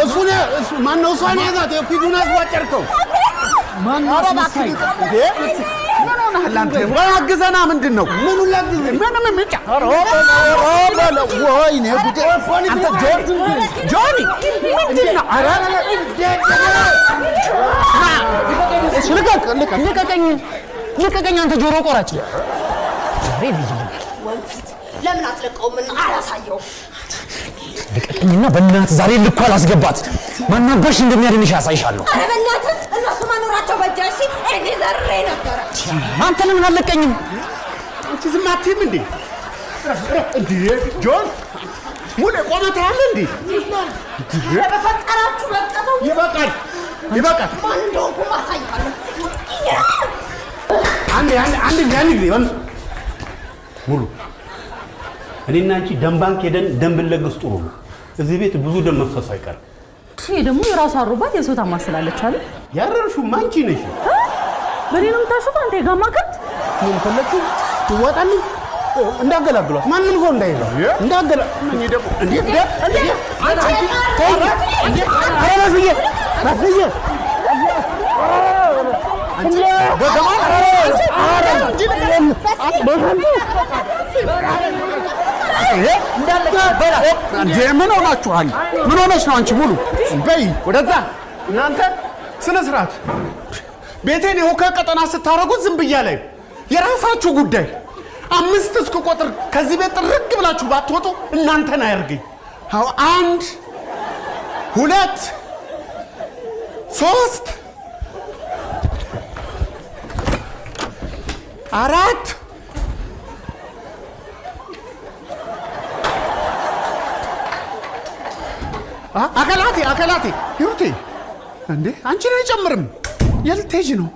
እሱን ማን ነው እሷን ያዛት የፊቱን አስዋጨርከው ማን ነው ምን ሆነሃል አንተ አግዘና ምንድን ነው ምኑን ላግዝ ምንም ምጫ ወይኔ ጉዴ አንተ ጆኒ ምንድን ነው ኧረ ልቀቀኝ አንተ ጆሮ ቆራጭ ዛሬ ልይልናል ለምን አትለቀውም እና አላሳየው ልቀቀኝና በእናትህ ዛሬ ልኳ አላስገባት ማናባሽ እንደሚያድንሽ ያሳይሻለሁ ኧረ በእናትህ እነሱ ማኖራቸው በጃሺ እኔ ዘሬ ነበር አንተ ለምን አለቀኝም አንቺ ዝም አትይም እንዴ ጆን ሙሌ ቆመት ያለ እንዴ በፈጠራችሁ በቀተው ይበቃል ማን እንደሆንኩ ማሳይሃለሁ አንድ ጊዜ ሙሉ እኔና አንቺ ደም ባንክ ሄደን ደም ብንለግስ ጥሩ ነው እዚህ ቤት ብዙ ደም መፍሰስ አይቀርም ይሄ ደግሞ የራሷ አሩባት የሰው ታማስላለች አይደል ያረርሽው ማንቺ ነሽ በኔ ነው የምታሹፍ አንተ የጋማ ከብት ምን ፈለኩ ትወጣልኝ እንዳገላግሏት ማንንም ሰው እንዳይዘው እንዳገላ ምን ይደቁ እንዴ ምን ሆናችኋል ምን ሆነሽ ነው አንቺ ሙሉ በይ ወደዛ እናንተ ስነ ስርዓት ቤቴን የሆከ ቀጠና ስታረጉት ዝም ብያለሁ የራሳችሁ ጉዳይ 5 እስከ ቁጥር ከዚህ ቤት ጥርግ ብላችሁ ባትወጡ እናንተን አያርገኝ 1 2 3 4 አከላቴ ይውቴ እንዴ አንቺ ነው አይጨምርም የልትሄጂ ነው